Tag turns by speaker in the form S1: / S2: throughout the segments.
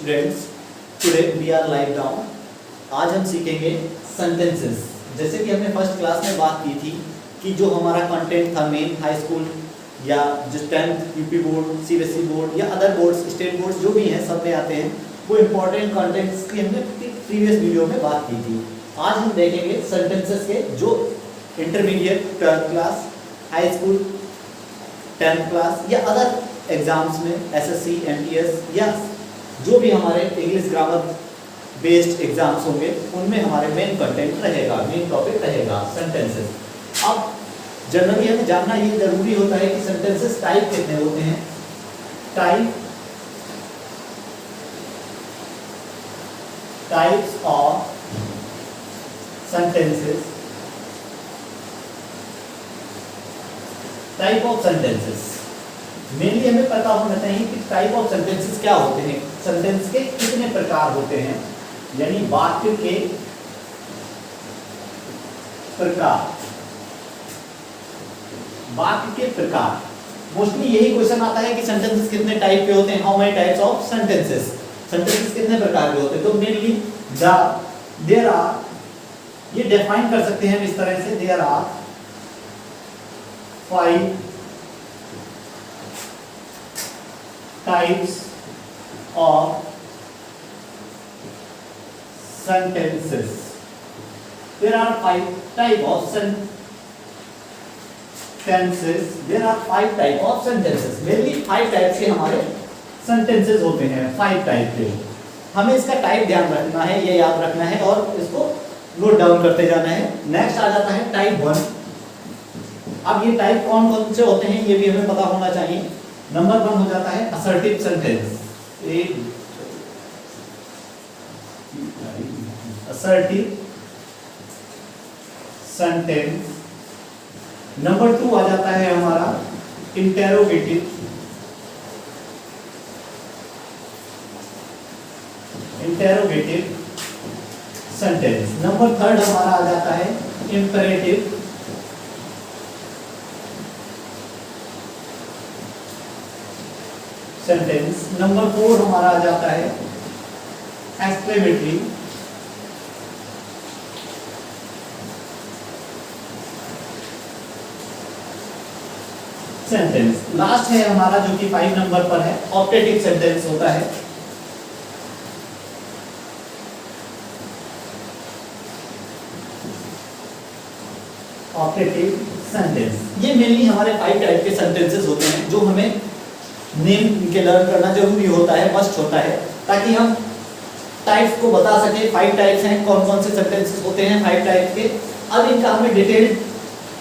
S1: Students, today we are live down. आज हम सीखेंगे सेंटेंसेस। जैसे कि हमने फर्स्ट क्लास में बात की थी कि जो हमारा कंटेंट था मेन हाई स्कूल या जो 10th UP board, CBSE board या अदर बोर्ड्स, स्टेट बोर्ड्स जो भी हैं सब में आते हैं, वो इम्पोर्टेंट कंटेंट्स की हमने प्रीवियस वीडियो में बात की थी। आज हम देखेंगे सेंटेंसेस के जो intermediate, 12th class, high school, 10th class या अदर एग्जाम्स में एसएससी, एमटीएस या जो भी हमारे इंग्लिश ग्रामर बेस्ड एग्जाम्स होंगे उनमें हमारे मेन कंटेंट रहेगा, मेन टॉपिक रहेगा सेंटेंसेस। अब जनरली हमें जानना ये जरूरी होता है कि सेंटेंसेस टाइप कितने होते हैं। Types of sentences, type of sentences. Mainly हमें पता होना चाहिए कि टाइप ऑफ सेंटेंसेस क्या होते हैं, सेंटेंस के कितने प्रकार होते हैं, यानी वाक्य के प्रकार। वाक्य के प्रकार मोस्टली यही क्वेश्चन आता है कि सेंटेंसेस कितने टाइप के होते हैं, how many types of sentences, sentences कितने प्रकार के होते हैं। तो मेनली देयर आर, ये डिफाइन कर सकते हैं हम इस तरह से, there are 5 types of sentences. There are 5 types of sentences. There are 5 types of sentences. Mainly 5 types के हमारे sentences होते हैं, 5 टाइप के। हमें इसका टाइप ध्यान रखना है, ये याद रखना है और इसको नोट डाउन करते जाना है। नेक्स्ट आ जाता है टाइप 1। अब ये टाइप कौन कौन से होते हैं ये भी हमें पता होना चाहिए। नंबर 1 हो जाता है assertive sentence, assertive sentence. Number 2 आ जाता है हमारा इंटेरोगेटिव, इंटेरोगेटिव सेंटेंस। नंबर 3 हमारा आ जाता है इंपेरेटिव सेंटेंस। नंबर 4 हमारा आ जाता है एक्सक्लेमेटरी सेंटेंस। लास्ट है हमारा जो कि 5 नंबर पर है, ऑप्टेटिव सेंटेंस होता है। ऑप्टेटिव सेंटेंस, ये मेनली हमारे 5 टाइप के सेंटेंसेस होते हैं जो हमें नेम के लर्न करना जरूरी होता है, मस्ट होता है, ताकि हम टाइप्स को बता सके। 5 टाइप्स हैं, कौन कौन से सेंटेंसेस होते हैं 5 टाइप के। अब इनका हमें डिटेल्ड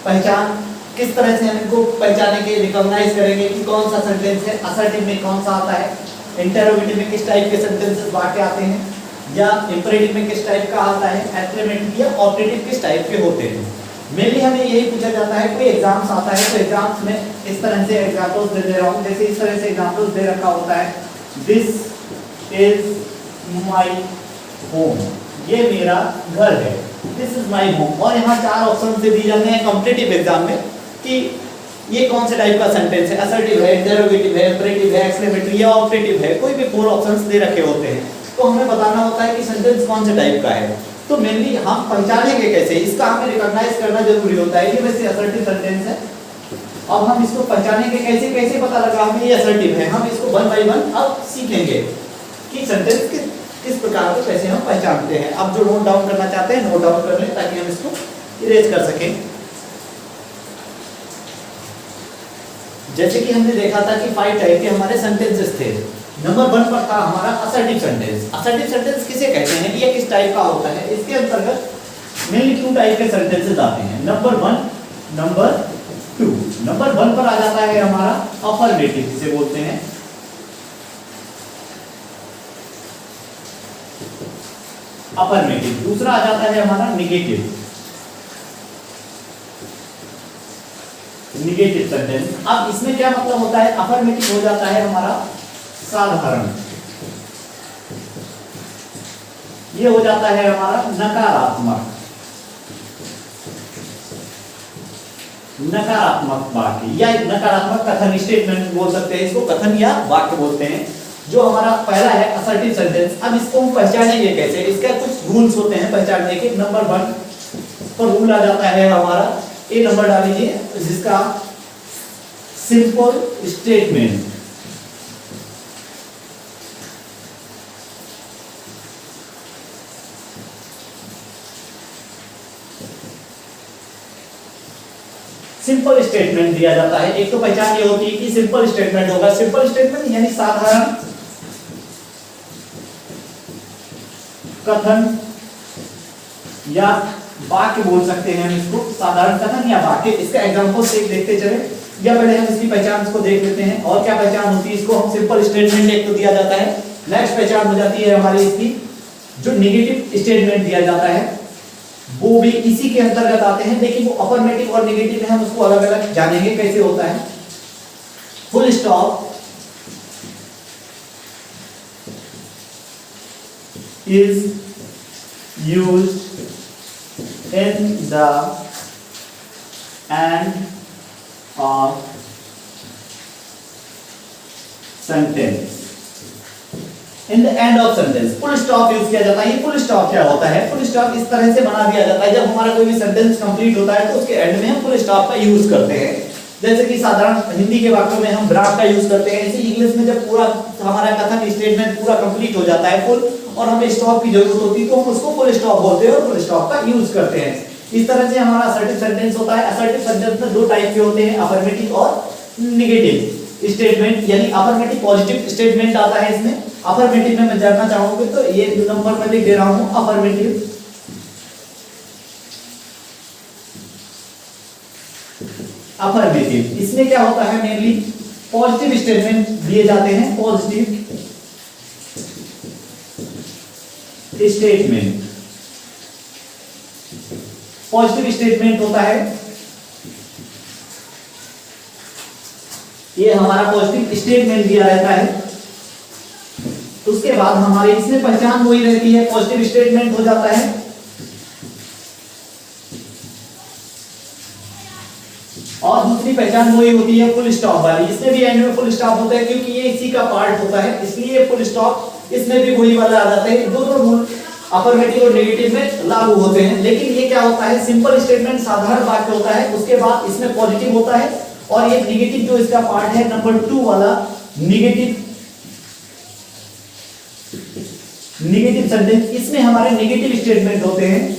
S1: पहचान किस तरह से हम इनको पहचानेंगे, रिकॉग्नाइज करेंगे कि कौन सा सेंटेंस है, असर्टिव में कौन सा आता है, इंटेरोगेटिव में किस टाइप के सेंटेंसेस वाक्य आते हैं, या इंपेरेटिव में किस टाइप का आता है, एक्सक्लेमेटरी या ऑप्टेटिव किस टाइप के होते हैं। मेनली हमें यही पूछा जाता है, कोई एग्जाम्स आता है तो एग्जाम्स में इस तरह से एग्जांपल्स दे रहा हूं, जैसे इस तरह से एग्जांपल्स दे रखा होता है, दिस इज माय होम, ये मेरा घर है, दिस इज माय होम। और यहाँ 4 ऑप्शन से दिए जाते हैं कॉम्पिटिटिव एग्जाम में कि ये कौन से टाइप का सेंटेंस है, असर्टिव है, इंटेरोगेटिव है, इंपेरेटिव है, एक्सक्लेमेटरी या ऑप्टेटिव है, कोई भी 4 ऑप्शंस दे रखे होते हैं। तो हमें बताना होता है कि सेंटेंस कौन से टाइप का है। तो मेनली हम पहचानेंगे कैसे, इसका हमें रिकॉग्नाइज करना जरूरी होता है। ये वैसे असर्टिव सेंटेंस है, अब हम इसको पहचानेंगे कैसे, कैसे पता लगा हमें ये असर्टिव है। हम इसको 1 बाय 1 अब सीखेंगे कि सेंटेंस किस प्रकार से कैसे हम पहचानते हैं। अब जो नोट डाउन करना चाहते हैं नोट डाउन कर लें ताकि हम इसको इरेज कर सकें। जैसे कि हमने देखा था कि 5 टाइप के हमारे सेंटेंसेस थे। नंबर 1 पर था हमारा असर्टिव सेंटेंस। असर्टिव सेंटेंस किसे कहते हैं, ये किस टाइप का होता है, इसके अंतर्गत मेनली 2 टाइप के सेंटेंसेस आते हैं, नंबर 1, नंबर 2। नंबर 1 पर आ जाता है हमारा अफर्मेटिव, जिसे बोलते हैं अफर्मेटिव। दूसरा आ जाता है हमारा निगेटिव, निगेटिव सेंटेंस। अब इसमें क्या मतलब होता है, अफर्मेटिव हो जाता है हमारा साधारण, ये हो जाता है हमारा नकारात्मक, नकारात्मक वाक्य या नकारात्मक कथन स्टेटमेंट बोल सकते हैं, इसको कथन या वाक्य बोलते हैं। जो हमारा पहला है असर्टिव सेंटेंस। अब इसको हम पहचानेंगे कैसे, इसका कुछ रूल्स होते हैं पहचानने के। नंबर 1 पर रूल आ जाता है हमारा, ए नंबर डाल लीजिए, जिसका सिंपल स्टेटमेंट। सिंपल स्टेटमेंट दिया जाता है। एक तो पहचान ये होती है कि सिंपल स्टेटमेंट होगा। सिंपल स्टेटमेंट यानी साधारण कथन या वाक्य बोल सकते हैं हम इसको, साधारण कथन या वाक्य। इसका एग्जांपल से देखते चले, या पहले हम इसकी पहचान को देख लेते हैं। और क्या पहचान होती है, इसको हम सिंपल स्टेटमेंट एक तो दिया जाता है। नेक्स्ट पहचान हो जाती है हमारी इसकी, जो नेगेटिव स्टेटमेंट दिया जाता है वो भी इसी के अंतर्गत आते हैं, लेकिन वो अफर्मेटिव और नेगेटिव में हम उसको अलग अलग जानेंगे कैसे होता है। Full stop is used in the end of sentence. In the end of sentence full stop use किया जाता है। ये फुल स्टॉप क्या होता है, फुल स्टॉप इस तरह से बना दिया जाता है, जब हमारा कोई भी सेंटेंस कंप्लीट होता है तो उसके एंड में हम फुल स्टॉप का यूज करते हैं। जैसे कि साधारण हिंदी के वाक्यों में हम ब्राक का यूज करते हैं, इसी इंग्लिश में जब पूरा हमारा कथन स्टेटमेंट पूरा कंप्लीट हो जाता है फुल, और हमें स्टॉप की जरूरत होती है तो हम उसको फुल स्टॉप बोलते हैं और फुल स्टॉप का यूज करते हैं। इस तरह से हमारा असर्टिव सेंटेंस होता है। असर्टिव सेंटेंस में दो टाइप के होते हैं, अफर्मेटिव और नेगेटिव स्टेटमेंट, यानी अफर्मेटिव पॉजिटिव स्टेटमेंट आता है इसमें। अफर्मेटिव में मैं जानना चाहूंगी तो ये नंबर मैं लिख दे रहा हूं, अफर्मेटिव। अफर्मेटिव इसमें क्या होता है, मेनली पॉजिटिव स्टेटमेंट दिए जाते हैं। पॉजिटिव स्टेटमेंट, पॉजिटिव स्टेटमेंट होता है ये हमारा पॉजिटिव स्टेटमेंट दिया रहता है। उसके बाद हमारी इसमें पहचान वही रहती है, पॉजिटिव स्टेटमेंट हो जाता है। और दूसरी पहचान वही होती है फुल स्टॉप वाली। इसमें भी एंड में फुल स्टॉप होता है क्योंकि ये इसी का पार्ट होता है, इसलिए फुल स्टॉप इसमें भी वही वाला आ जाता है। दोनों रूल अफर्मेटिव और नेगेटिव में लागू होते हैं। लेकिन ये क्या होता है, सिंपल स्टेटमेंट साधारण वाक्य होता है, उसके बाद इसमें पॉजिटिव होता है, और ये नेगेटिव जो इसका पार्ट है नंबर 2 वाला नेगेटिव सेंटेंस, इसमें हमारे नेगेटिव स्टेटमेंट होते हैं।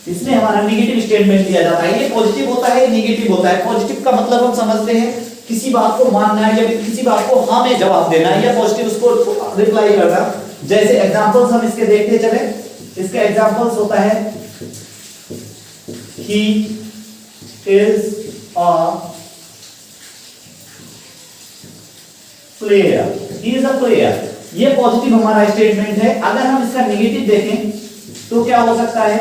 S1: इसमें हमारा नेगेटिव स्टेटमेंट दिया जाता है। ये पॉजिटिव होता है, नेगेटिव होता है। पॉजिटिव का मतलब हम समझते हैं किसी बात को मानना है या किसी बात को हाँ में जवाब देना है, या पॉजिटिव उसको रिप्लाई करना। जैसे एग्जांपल्स हम इसके देखते चले, इसका एग्जांपल्स होता है he is a player, he is a player, ये पॉजिटिव हमारा स्टेटमेंट है। अगर हम इसका नेगेटिव देखें तो क्या हो सकता है,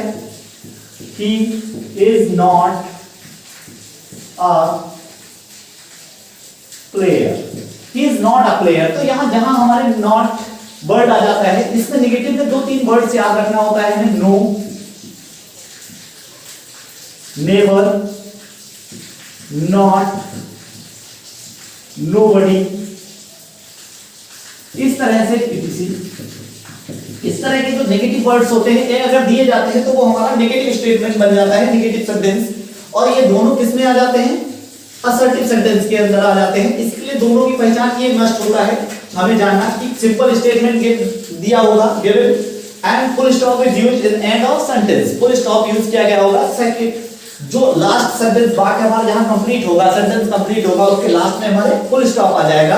S1: he is not a player, he is not a player। तो यहां जहां हमारे नॉट वर्ड आ जाता है, इसमें नेगेटिव में 2-3 वर्ड्स याद रखना होता है हमें, नो, नेवर, नॉट, नोबडी, इस तरह से इस तरह के जो नेगेटिव वर्ड्स होते हैं ये अगर दिए जाते हैं तो वो हमारा नेगेटिव स्टेटमेंट बन जाता है, नेगेटिव सेंटेंस। और ये दोनों किस में आ जाते हैं, असर्टिव सेंटेंस के अंदर आ जाते हैं। इसलिए दोनों की पहचान ये मस्ट होता है हमें जानना कि सिंपल स्टेटमेंट दिया होगा given, and full stop is used in end of sentence. Full stop use किया गया होगा सेकंड जो लास्ट सेंटेंस वाक्य हमारा जहां कंप्लीट होगा, सेंटेंस कंप्लीट होगा, उसके लास्ट में हमारे फुल स्टॉप आ जाएगा।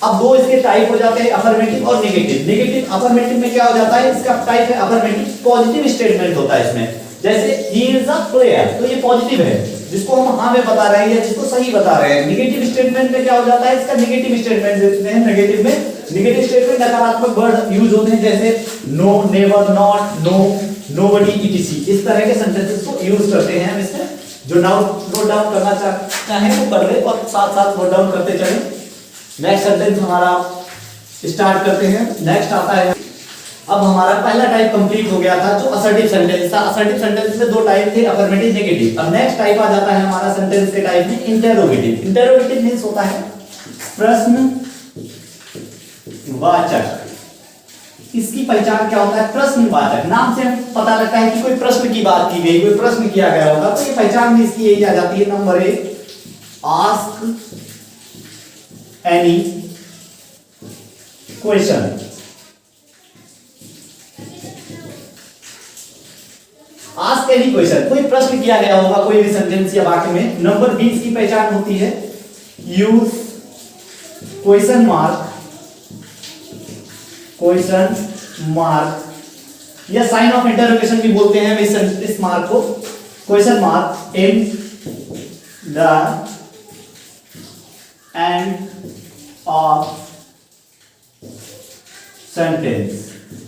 S1: अब दो इसके टाइप हो जाते हैं, अफर्मेटिव और नेगेटिव। नेगेटिव अफर्मेटिव में क्या हो जाता है, इसका टाइप है अफर्मेटिव, पॉजिटिव स्टेटमेंट होता है इसमें। जैसे ही इज अ प्लेयर, तो ये पॉजिटिव है जिसको हम हाँ में बता रहे हैं या जिसको सही बता रहे हैं। नेगेटिव स्टेटमेंट में क्या हो जाता है, इसका नेगेटिव स्टेटमेंट देते हैं। नेगेटिव में नेगेटिव स्टेटमेंट नकारात्मक वर्ड यूज होते हैं, जैसे no, never, not, no, nobody, etc. इस तरह के सेंटेंसेस को यूज करते हैं हम इसमें। जो नोट डाउन करना चाहे वो कर ले और साथ साथ नोट डाउन करते चले। नेक्स्ट सेंटेंस हमारा स्टार्ट करते हैं। नेक्स्ट आता है अब हमारा पहला टाइप कंप्लीट हो गया था जो असर्टिव सेंटेंस था। असर्टिव सेंटेंस में दो टाइप थे, अफर्मेटिव, नेगेटिव। अब नेक्स्ट टाइप आ जाता है हमारा सेंटेंस के टाइप में इंटेरोगेटिव। इंटेरोगेटिव मींस होता है प्रश्नवाचक। इसकी पहचान क्या होता है? प्रश्नवाचक। नाम से पता लगता है कि कोई प्रश्न की बात की गई, कोई प्रश्न किया गया होगा, तो ये पहचान भी इसकी यही आ जाती है। Number 1, ask any question. Ask any question, कोई प्रश्न किया गया होगा कोई भी सेंटेंस या वाक्य में। नंबर 20 की पहचान होती है use question mark, question mark या साइन ऑफ इंटरोगेशन भी बोलते हैं इस मार्क को, question mark in the end of sentence.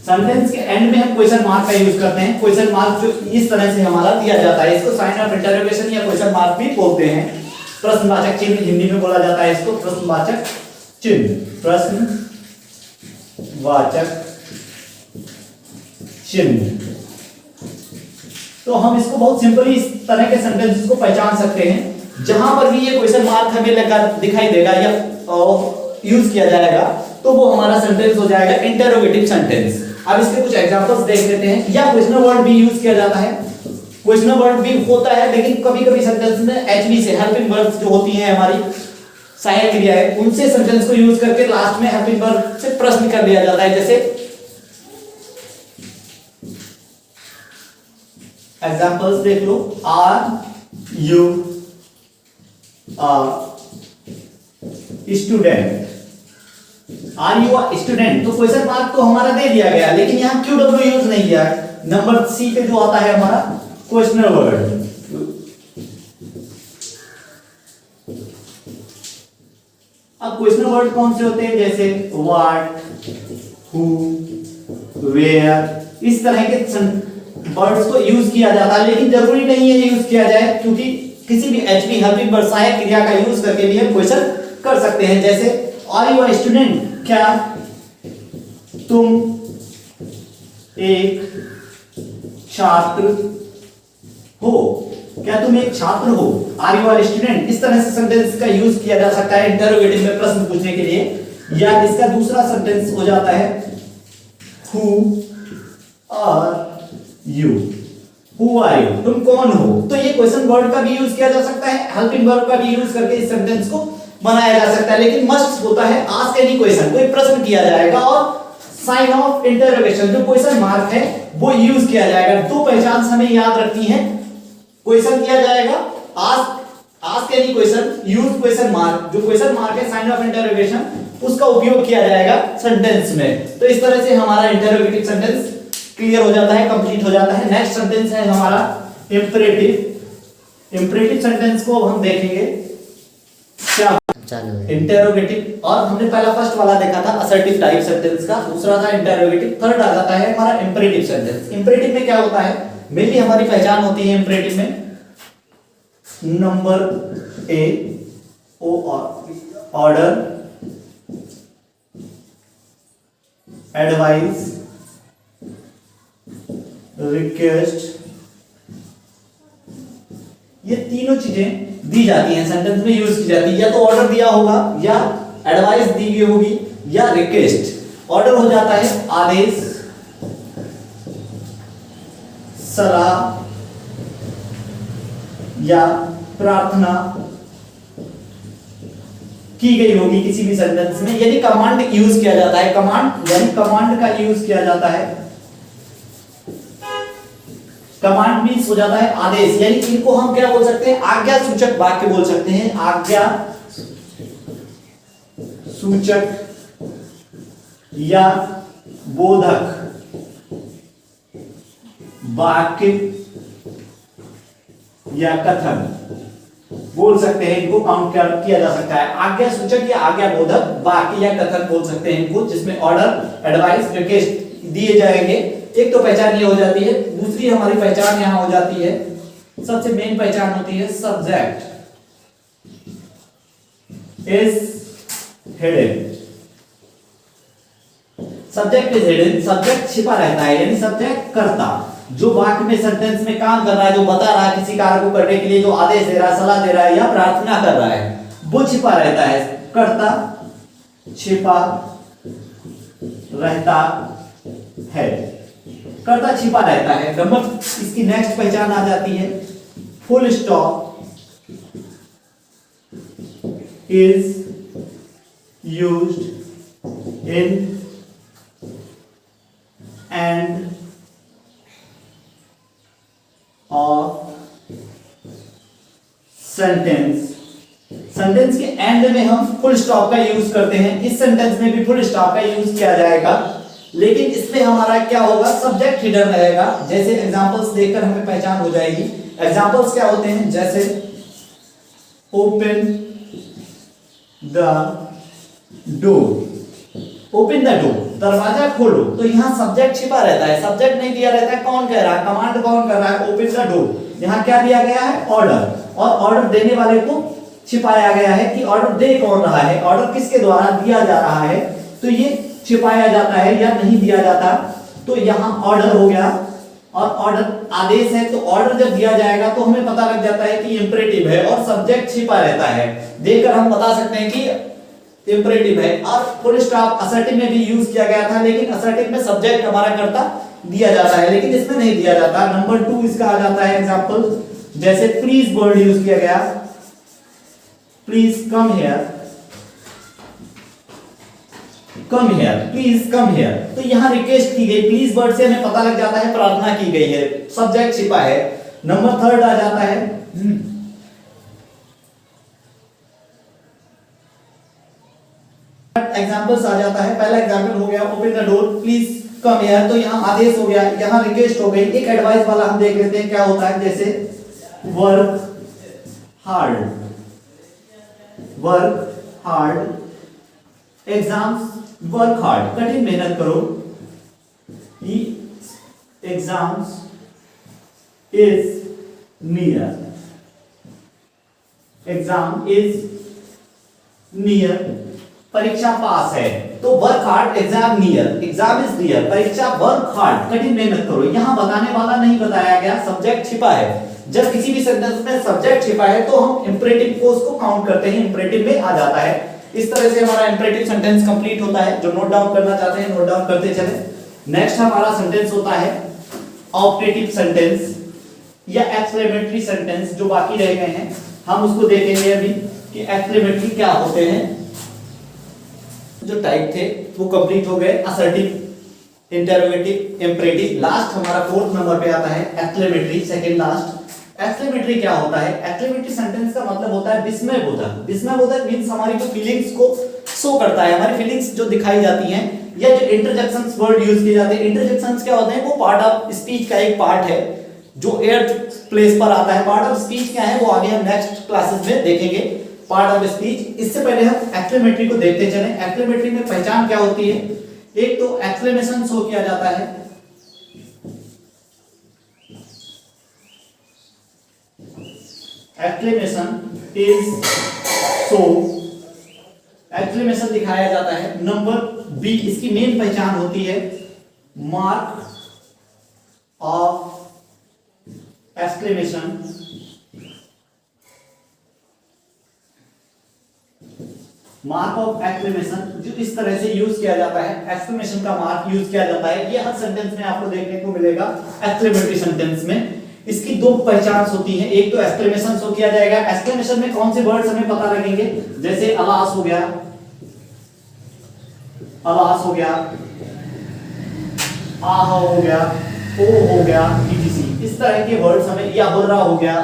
S1: Sentence के एंड में हम क्वेश्चन मार्क का यूज करते हैं। क्वेश्चन मार्क जो इस तरह से हमारा दिया जाता है, इसको साइन ऑफ इंटरोगेशन या क्वेश्चन मार्क भी बोलते हैं। प्रश्नवाचक चिन्ह हिंदी में बोला जाता है इसको, प्रश्नवाचक चिन्ह, प्रश्नवाचक चिन्ह। तो हम इसको बहुत सिंपली इस तरह के सेंटेंसेस को पहचान सकते हैं। जहां पर भी ये क्वेश्चन मार्क हमें लगा दिखाई देगा या यूज किया जाएगा तो वो हमारा सेंटेंस हो जाएगा इंटरोगेटिव सेंटेंस। अब इसके कुछ एग्जांपल्स देख लेते हैं। या क्वेश्चन वर्ड भी यूज किया जाता है, क्वेश्चन वर्ड भी होता है, लेकिन कभी-कभी सेंटेंस में एचवी से हेल्पिंग वर्ब्स जो होती हैं हमारी सहायक क्रियाएं, उनसे सेंटेंस को यूज करके लास्ट में हेल्पिंग वर्ब से प्रश्न कर दिया जाता है। जैसे एग्जांपल्स देख लो, are you student. Are you a student, तो क्वेश्चन मार्क तो हमारा दे दिया गया, लेकिन यहां क्यू डब्ल्यू यूज नहीं किया। नंबर सी पे जो आता है हमारा क्वेश्चनर वर्ड। अब क्वेश्चनर वर्ड कौन से होते हैं? जैसे व्हाट, हु, वेयर, इस तरह के वर्ड्स को यूज किया जाता है, लेकिन जरूरी नहीं है यूज किया जाए, क्योंकि किसी भी एचवी हेल्पिंग वर्ब सहायक क्रिया का यूज करके भी हम क्वेश्चन कर सकते हैं। जैसे आर यू अ स्टूडेंट, क्या तुम एक छात्र हो? क्या तुम एक छात्र हो? आर यू अ स्टूडेंट, इस तरह से सेंटेंस का यूज किया जा सकता है इंटरोगेटिव में प्रश्न पूछने के लिए। या इसका दूसरा सेंटेंस हो जाता है who are you, who are you, तुम कौन हो? तो ये क्वेश्चन वर्ड का भी यूज किया जा सकता है, हेल्पिंग वर्ब का भी यूज करके इस सेंटेंस को बनाया जा सकता है। लेकिन मस्ट होता है आस्क एनी क्वेश्चन, कोई प्रश्न किया जाएगा और साइन ऑफ इंटरोगेशन जो क्वेश्चन मार्क है वो यूज किया जाएगा। दो पहचान हमें याद रखनी है, क्वेश्चन किया जाएगा ask any question, use question mark, जो क्वेश्चन मार्क है साइन ऑफ इंटरोगेशन, उसका उपयोग किया जाएगा सेंटेंस में। तो इस तरह से हमारा इंटरोगेटिव सेंटेंस क्लियर हो जाता है, कंप्लीट हो जाता है। नेक्स्ट सेंटेंस है हमारा इंपरेटिव। इंपरेटिव सेंटेंस को हम देखेंगे क्या इंटरोगेटिव। और हमने पहला फर्स्ट वाला देखा था असर्टिव टाइप सेंटेंस का, दूसरा था इंटरोगेटिव, थर्ड आ जाता है हमारा इंपरेटिव सेंटेंस। इंपरेटिव में क्या होता है? मेनली हमारी पहचान होती है इंपरेटिव में number A, order, advice, request, ये तीनों चीजें दी जाती हैं सेंटेंस में, यूज की जाती है। या तो ऑर्डर दिया होगा, या एडवाइस दी गई होगी, या रिक्वेस्ट। ऑर्डर हो जाता है आदेश, सलाह या प्रार्थना की गई होगी किसी भी सेंटेंस में। यदि कमांड यूज किया जाता है, कमांड यानी कमांड का यूज किया जाता है, कमांड मीन्स हो जाता है आदेश, यानी इनको हम क्या बोल सकते हैं? आज्ञा सूचक वाक्य बोल सकते हैं। आज्ञा सूचक या बोधक वाक्य या कथन बोल सकते हैं, इनको काउंट किया जा सकता है। आज्ञा सूचक या आज्ञा बोधक वाक्य या कथन बोल सकते हैं इनको, जिसमें ऑर्डर, एडवाइस, रिक्वेस्ट दिए जाएंगे। एक तो पहचान ये हो जाती है, दूसरी हमारी पहचान यहां हो जाती है, सबसे मेन पहचान होती है subject is hidden. Subject is hidden, subject छिपा रहता है, यानी सब्जेक्ट कर्ता जो वाक्य में सेंटेंस में काम कर रहा है, जो बता रहा है किसी कार्य को करने के लिए, जो आदेश दे रहा है, सलाह दे रहा है या प्रार्थना कर रहा है, वो छिपा रहता है। कर्ता छिपा रहता है, कर्ता छिपा रहता है। नंबर इसकी नेक्स्ट पहचान आ जाती है, full stop is used in end of sentence. Sentence के एंड में हम फुल स्टॉप का यूज करते हैं। इस सेंटेंस में भी फुल स्टॉप का यूज किया जाएगा, लेकिन इसमें हमारा क्या होगा, सब्जेक्ट हिडन रहेगा। जैसे एग्जांपल्स देखकर हमें पहचान हो जाएगी। एग्जांपल्स क्या होते हैं, जैसे open the door, open the door, दरवाजा खोलो। तो यहाँ सब्जेक्ट छिपा रहता है, सब्जेक्ट नहीं दिया रहता है, कौन कह रहा है, कमांड कौन कर रहा है, ओपन द डोर। यहाँ क्या दिया गया है, ऑर्डर, और ऑर्डर देने वाले को छिपाया गया है कि ऑर्डर दे कौन रहा है, ऑर्डर किसके द्वारा दिया जा रहा है, तो ये छिपाया जाता है या नहीं दिया जाता। तो यहाँ ऑर्डर हो गया, और ऑर्डर आदेश है, तो ऑर्डर जब दिया जाएगा तो हमें पता लग जाता है कि इंपरेटिव है, और सब्जेक्ट छिपा रहता है। देखकर हम बता सकते हैं कि इंपरेटिव है। और फुल स्टॉप असर्टिव में भी यूज किया गया था, लेकिन असर्टिव में सब्जेक्ट हमारा कर्ता दिया जाता है, लेकिन इसमें नहीं दिया जाता। नंबर 2 इसका आ जाता है एग्जांपल, जैसे प्लीज वर्ड यूज किया गया, please come here, come here, please come here. तो यहां रिक्वेस्ट की गई, प्लीज वर्ड से हमें पता लग जाता है प्रार्थना की गई है, सब्जेक्ट छिपा है। नंबर 3 आ जाता है एग्जांपल्स आ जाता है। पहला एग्जांपल हो गया open the door, please come here, तो यहां आदेश हो गया, यहां रिक्वेस्ट हो गई। एक एडवाइस वाला हम देख लेते हैं क्या होता है, जैसे work hard, work hard, exams, work hard, कठिन मेहनत करो, exams is near, exam is near, परीक्षा पास है। तो work hard, exam near, exam is near, परीक्षा वर्क हार्ड, कठिन मेहनत करो। यहां बताने वाला नहीं बताया गया, सब्जेक्ट छिपा है। जब किसी भी सेंटेंस में सब्जेक्ट छिपा है तो हम इंपरेटिव को उसको काउंट करते हैं, इंपरेटिव में आ जाता है। इस तरह से हमारा इंपरेटिव सेंटेंस कंप्लीट होता है। जो नोट डाउन करना चाहते हैं नोट डाउन करते चले। नेक्स्ट हमारा सेंटेंस होता है ऑपरेटिव सेंटेंस या एक्सक्लेमेटरी सेंटेंस, जो बाकी रह गए हैं हम उसको देखेंगे अभी कि एक्सक्लेमेटरी क्या होते हैं। जो टाइप थे वो कंप्लीट हो गए, असर्टिव, इंटरोगेटिव, इंपरेटिव। लास्ट हमारा 4th नंबर पे आता है एक्सक्लेमेटरी, सेकंड लास्ट। एक्सक्लेमेटरी क्या होता है, एक्सक्लेमेटरी सेंटेंस का मतलब होता है विस्मयबोधक। विस्मयबोधक मींस हमारी जो फीलिंग्स को शो करता है, हमारी फीलिंग्स जो दिखाई जाती हैं, या जो इंटरजेक्शंस वर्ड यूज किए जाते हैं। इंटरजेक्शंस क्या होते हैं, वो पार्ट ऑफ स्पीच का एक पार्ट है जो एयर प्लेस पर आता है। पार्ट ऑफ स्पीच क्या है वो आगे हम नेक्स्ट क्लासेस में देखेंगे, पार्ट ऑफ स्पीच। इससे पहले हम एक्सक्लेमेटरी को देखते चलें। एक्सक्लेमेटरी में पहचान क्या होती है, एक तो एक्सक्लेमेशन शो किया जाता है, एक्सक्लेमेशन इज शो, एक्सक्लेमेशन दिखाया जाता है। नंबर बी इसकी मेन पहचान होती है mark of exclamation, mark of exclamation जो इस तरह से यूज किया जाता है, एक्सक्लेमेशन का मार्क यूज किया जाता है। ये हर सेंटेंस में आपको देखने को मिलेगा एक्सक्लेमेटरी सेंटेंस में। इसकी दो पहचान होती हैं, एक तो एक्सक्लेमेशन शो किया जाएगा। एक्सक्लेमेशन में कौन से वर्ड्स हमें पता लगेंगे, जैसे अलास हो गया, अलास हो गया, आह हो गया, ओ हो गया, etc। इस तरह के वर्ड्स हमें, या हुर्रा हो गया,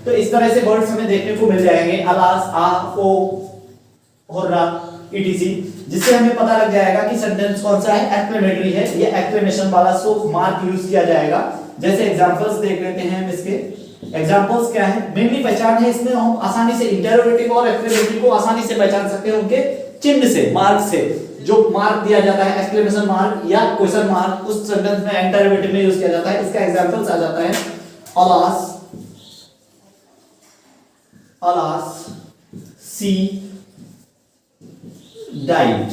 S1: तो इस तरह से वर्ड्स हमें देखने को मिल जाएंगे, अलास, आह, ओ, हुर्रा, etc। जिससे हमें पता लग जाएगा कि सेंटेंस कौन सा है, एक्सक्लेमेटरी है, ये एक्सक्लेमेशन वाला शो मार्क यूज किया जाएगा। जैसे एग्जांपल्स देख लेते हैं हम इसके। एग्जांपल्स क्या है, मेनली पहचान है इसमें हम आसानी से इंटरोगेटिव और एक्सक्लेमेटरी को आसानी से पहचान सकते हैं उनके चिन्ह से, मार्क से। जो मार्क दिया जाता है एक्सक्लेमेशन मार्क या क्वेश्चन मार्क, उस सेंटेंस में इंटरोगेटिव में यूज किया जाता है। इसका एग्जांपल्स आ जाता है अलास, अलास सी डाइट।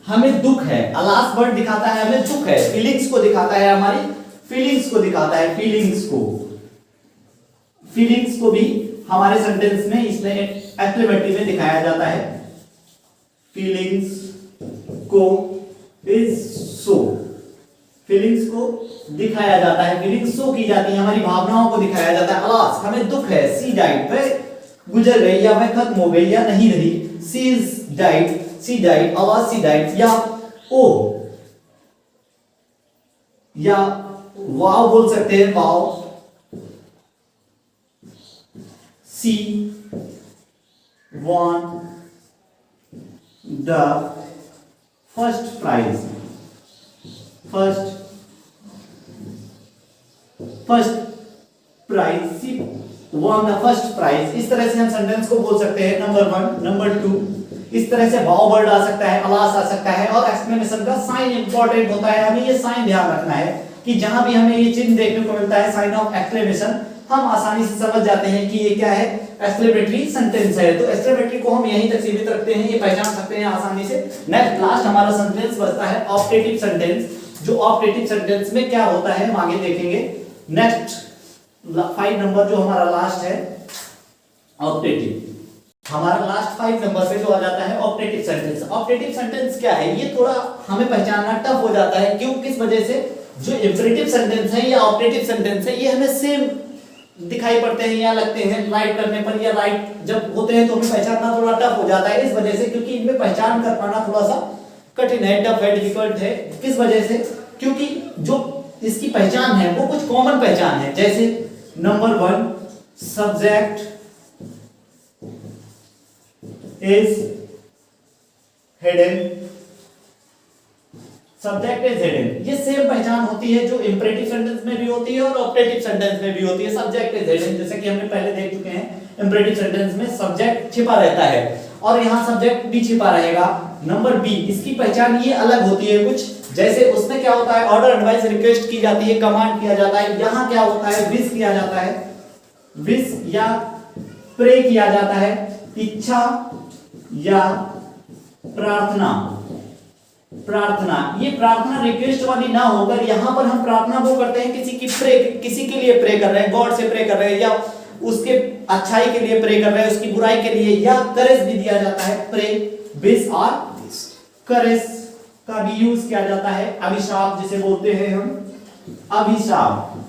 S1: हमें दुख है, लास्ट वर्ड दिखाता है हमें दुख है, फीलिंग्स को दिखाता है, हमारी फीलिंग्स को दिखाता है, फीलिंग्स को भी हमारे सेंटेंस में इसमें एक्सक्लेमेटरी में दिखाया जाता है। फीलिंग्स को इज सो, फीलिंग्स को दिखाया जाता है, फीलिंग्स शो की जाती है, हमारी भावनाओं को दिखाया जाता है। अलास हमें दुख है, सी डाइड वह गुजर गई या वह खत्म हो गई या नहीं रही, she is died, she died, alas she died, या ओ या वाव बोल सकते हैं, वाव, सी won the first prize, C won the first prize। इस तरह से हम सेंटेंस को बोल सकते हैं। नंबर 1, नंबर 2, इस तरह से वाव वर्ड आ सकता है, अलास आ सकता है, और एक्सक्लेमेशन का साइन इंपॉर्टेंट होता है, हमें ये साइन ध्यान रखना है कि जहां भी हमें ये चिन्ह देखने को मिलता है साइन ऑफ एक्सक्लेमेशन, हम आसानी से समझ जाते हैं कि ये क्या है, एक्सक्लेमेटरी सेंटेंस है। तो एक्सक्लेमेटरी को हम यहीं तक सीमित रखते हैं, ये पहचान सकते हैं आसानी से। नेक्स्ट लास्ट हमारा सेंटेंस बचता है ऑप्टेटिव सेंटेंस। जो ऑप्टेटिव सेंटेंस में क्या होता है हम आगे देखेंगे। नेक्स्ट 5 नंबर जो हमारा लास्ट है ऑप्टेटिव, हमारा लास्ट 5 नंबर पे जो आ जाता है ऑप्टेटिव सेंटेंस। ऑप्टेटिव सेंटेंस क्या है, ये थोड़ा हमें पहचानना टफ हो जाता है। क्यों, किस वजह से? जो इंपेरेटिव सेंटेंस है या ऑप्टेटिव सेंटेंस है, ये हमें सेम दिखाई पड़ते हैं या लगते हैं राइट करने पर, या राइट जब होते हैं तो हमें पहचानना थोड़ा टफ हो जाता है। इस वजह से, क्योंकि इनमें पहचान कर पाना थोड़ा सा कठिन है, टफ है, डिफिकल्ट है। किस वजह से? क्योंकि जो इसकी पहचान है वो कुछ कॉमन पहचान है। जैसे number 1, subject is hidden, subject is hidden, ये सेम पहचान होती है जो इंपेरेटिव सेंटेंस में भी होती है और ऑप्टेटिव सेंटेंस में भी होती है। सब्जेक्ट इज हिडन, जैसे कि हमने पहले देख चुके हैं, इंपेरेटिव सेंटेंस में सब्जेक्ट छिपा रहता है और यहाँ सब्जेक्ट भी छिपा रहेगा। नंबर बी, इसकी पहचान ये अलग होती है कुछ, जैसे उसमें क्या होता है, ऑर्डर, एडवाइस, रिक्वेस्ट की जाती है, कमांड किया जाता है। यहाँ क्या होता है, विश किया जाता है, विश या प्रे किया जाता है, इच्छा या प्रार्थना। ये प्रार्थना रिक्वेस्ट वाली ना होकर यहाँ पर हम प्रार्थना वो करते हैं, किसी के लिए प्रे कर रहे हैं, गॉड से प्रे कर रहे हैं, या उसके अच्छाई के लिए प्रे कर रहे हैं, उसकी बुराई के लिए, या करेज भी दिया जाता है, प्रे, विश और करेज का भी यूज किया जाता है। अभिशाप जिसे बोलते हैं हम, अभिशाप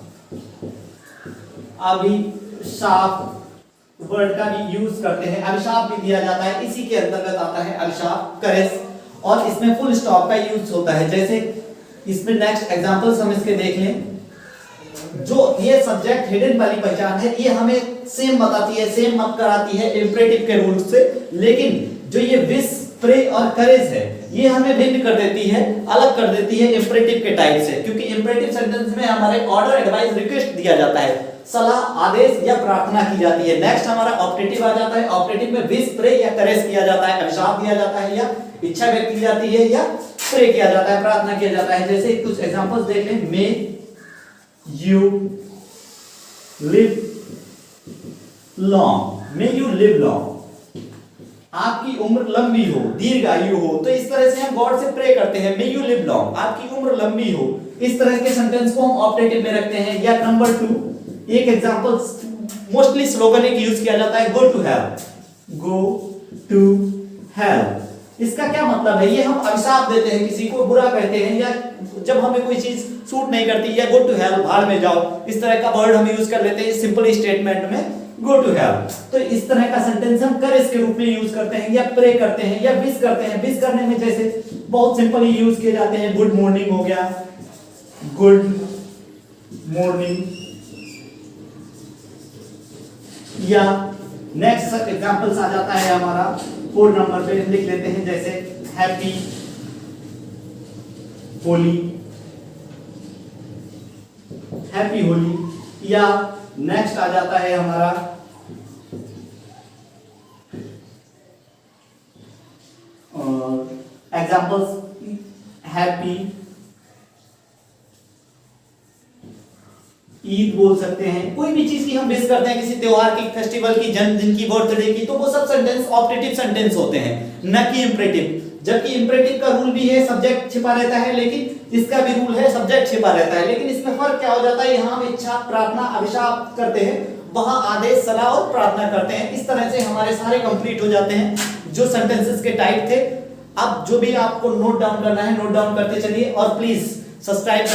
S1: वर्ड का भी यूज करते हैं, अभिशाप भी दिया जाता है, इसी के अंतर्गत आता है अभिशाप, करेज, और इसमें फुल स्टॉप का यूज होता है। जैसे इसमें नेक्स्ट एग्जांपल्स हम इसके देख लें। जो ये सब्जेक्ट हिडन वाली पहचान है, ये हमें सेम बताती है, सेम मत कराती है इंपेरेटिव के रूल से, लेकिन जो ये विश, प्रे और करेज है, ये हमें भिन्न कर देती है, अलग कर देती है इंपेरेटिव के टाइप से। क्योंकि इंपेरेटिव सेंटेंस में हमारे ऑर्डर, एडवाइस, रिक्वेस्ट दिया जाता है, सलाह, आदेश या प्रार्थना की जाती है। नेक्स्ट हमारा ऑप्टेटिव आ जाता है। ऑप्टेटिव में विश, प्रे या करेज किया जाता है, अभिशाप दिया जाता है, या इच्छा व्यक्त की जाती है, या प्रे किया जाता है, प्रार्थना किया जाता है। जैसे कुछ एग्जांपल्स देख लें। May you live long, may you live long, आपकी उम्र लंबी हो, दीर्घायु हो। तो इस तरह से हम गॉड से प्रे करते हैं, मे यू लिव लॉन्ग, आपकी उम्र लंबी हो। इस तरह के सेंटेंस को हम ऑप्टेटिव में रखते हैं। या नंबर 2, एक एग्जांपल मोस्टली स्लोगन एक यूज किया जाता है, go to hell, go to hell. इसका क्या मतलब है? ये हम अभिशाप देते हैं, किसी को बुरा कहते हैं, या जब हमें कोई चीज सूट नहीं करती, या गो टू हेल, भाड़ में जाओ, इस तरह का वर्ड हम यूज कर लेते हैं सिंपल स्टेटमेंट में, गो टू हेल। तो इस तरह का सेंटेंस हम करेज के रूप में यूज करते हैं, या प्रे करते हैं, या विश करते हैं। विश करने में जैसे बहुत सिंपल ही यूज किए जाते हैं, गुड मॉर्निंग हो गया, गुड मॉर्निंग। या नेक्स्ट एग्जांपल्स आ जाता है हमारा 4 नंबर पे, लिख लेते हैं, जैसे हैप्पी होली, हैप्पी होली। या नेक्स्ट आ जाता है हमारा एग्जांपल्स, हैप्पी ईद बोल सकते हैं, कोई भी चीज की हम विश करते हैं, किसी त्योहार की, फेस्टिवल की, जन्मदिन की, बर्थडे की, तो वो सब सेंटेंस ऑप्टेटिव सेंटेंस होते हैं, न कि इंपरेटिव। जबकि इंपरेटिव का रूल भी है सब्जेक्ट छिपा रहता है, लेकिन इसका भी रूल है सब्जेक्ट छिपा रहता है। लेकिन इसमें फर्क क्या हो जाता है, यहाँ हम इच्छा, प्रार्थना, अभिशाप करते हैं, वहां आदेश, सलाह और प्रार्थना करते हैं। इस तरह से हमारे सारे कंप्लीट हो जाते हैं जो सेंटेंसेस के टाइप थे। अब जो भी आपको नोट डाउन करना है, नोट डाउन करते चलिए और प्लीज सब्सक्राइब